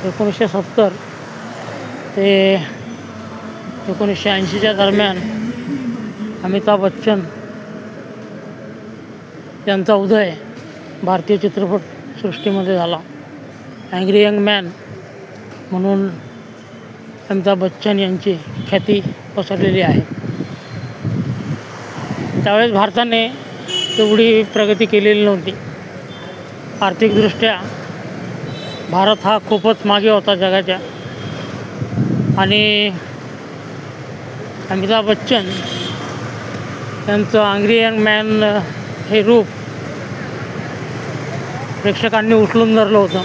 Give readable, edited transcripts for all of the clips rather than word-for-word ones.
1970 ते 1980च्या दरम्यान अमिताभ बच्चन यांचा उदय भारतीय चित्रपटसृष्टीमध्ये झाला. अँग्री यंग मॅन म्हणून अमिताभ बच्चन यांची ख्याती पसरलेली आहे. त्यावेळेस भारताने तेवढी प्रगती केलेली नव्हती. आर्थिकदृष्ट्या भारत हा खूपच मागे होता जगाच्या. आणि अमिताभ बच्चन यांचं अँग्री यंग मॅन हे रूप प्रेक्षकांनी उचलून धरलं होतं.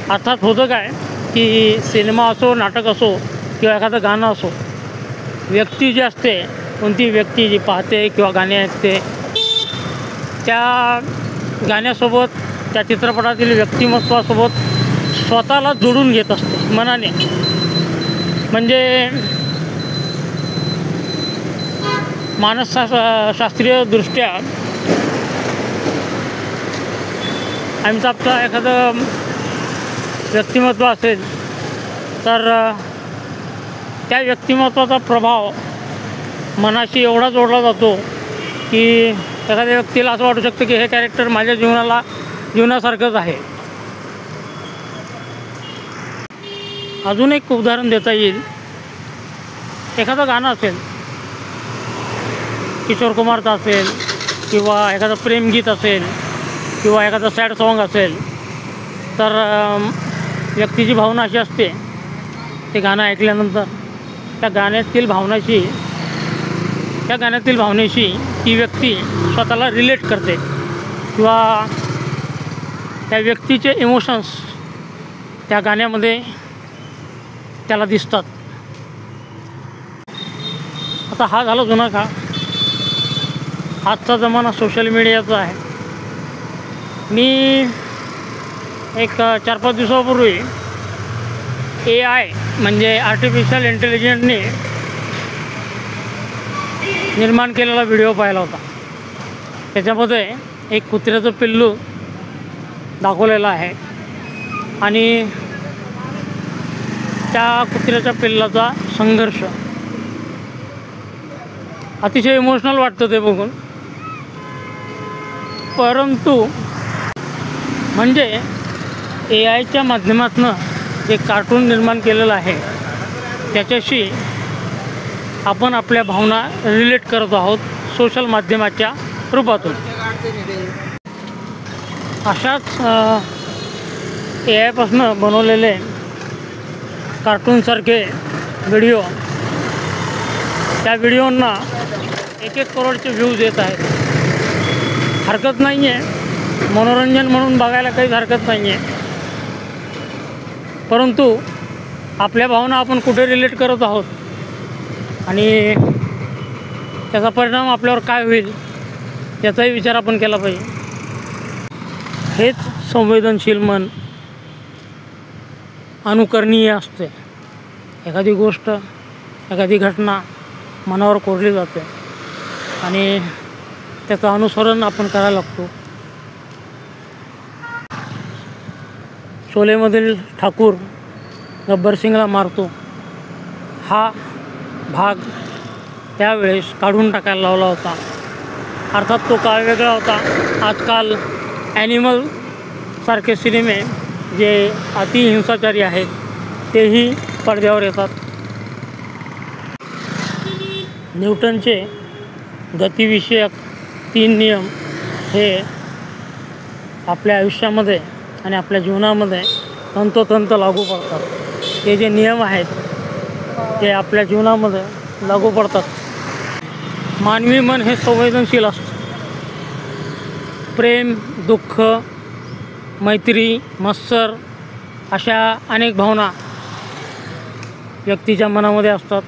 अर्थात होतं काय की सिनेमा असो, नाटक असो किंवा एखादं गाणं असो, व्यक्ती जी असते, कोणती व्यक्ती जी पाहते किंवा गाणे ऐकते, त्या गाण्यासोबत, त्या चित्रपटातील व्यक्तिमत्वासोबत स्वतःला जोडून घेत असते मनाने. म्हणजे मानसशास्त्रीयदृष्ट्या अमिताभचं एखादं व्यक्तिमत्व असेल तर त्या व्यक्तिमत्वाचा प्रभाव मनाशी एवढा जोडला जातो की एखाद्या व्यक्तीला असं वाटू शकतं की हे कॅरेक्टर माझ्या जीवनासारखंच आहे. अजून एक उदाहरण देता येईल. एखादं गाणं असेल, किशोर कुमारचं असेल किंवा एखादं प्रेमगीत असेल किंवा एखादं सॅड सॉन्ग असेल, तर व्यक्तीची भावना अशी असते, ते गाणं ऐकल्यानंतर त्या गाण्यातील भावनेशी ती व्यक्ती स्वतःला रिलेट करते किंवा त्या व्यक्तीचे इमोशन्स त्या गाण्यामध्ये त्याला दिसतात. आता हा झाला जुना काळ. आजचा जमाना सोशल मीडियाचा आहे. मी एक 4-5 दिवसापूर्वी AI म्हणजे आर्टिफिशियल इंटेलिजन्सने निर्माण केलेला व्हिडिओ पाहिला होता. त्याच्यामध्ये एक कुत्र्याचं पिल्लू दाखवलेलं आहे आणि त्या कुत्र्याच्या पिल्लाचा संघर्ष अतिशय इमोशनल वाटतं ते बघून. परंतु म्हणजे AIच्या माध्यमातून जे कार्टून निर्माण केलेलं आहे त्याच्याशी आपण आपल्या भावना रिलेट करत आहोत सोशल माध्यमाच्या रूपातून. अशाच AI पासून बनवलेले कार्टूनसारखे व्हिडिओ, त्या व्हिडिओंना 1-1 करोडचे व्ह्यूज येत आहेत. हरकत नाही आहे, मनोरंजन म्हणून बघायला काहीच हरकत नाही आहे. परंतु आपल्या भावना आपण कुठे रिलेट करत आहोत आणि त्याचा परिणाम आपल्यावर काय होईल याचाही विचार आपण केला पाहिजे. हेच संवेदनशील मन अनुकरणीय असते. एखादी गोष्ट, एखादी घटना मनावर कोरली जाते आणि त्याचं अनुसरण आपण करायला लागतो. शोलेमधील ठाकूर गब्बर सिंगला मारतो, हा भाग त्यावेळेस काढून टाकायला लावला होता. अर्थात तो काळ वेगळा होता. आजकाल ॲनिमल सारखे सिनेमे जे अतिहिंसाचारी आहेत तेही पडद्यावर येतात. न्यूटनचे गतिविषयक 3 नियम हे आपल्या आयुष्यामध्ये आणि आपल्या जीवनामध्ये तंतोतंत लागू पडतात. ते जे नियम आहेत ते आपल्या जीवनामध्ये लागू पडतात. मानवी मन हे संवेदनशील असतं. प्रेम, दुःख, मैत्री, मत्सर अशा अनेक भावना व्यक्तीच्या मनामध्ये असतात.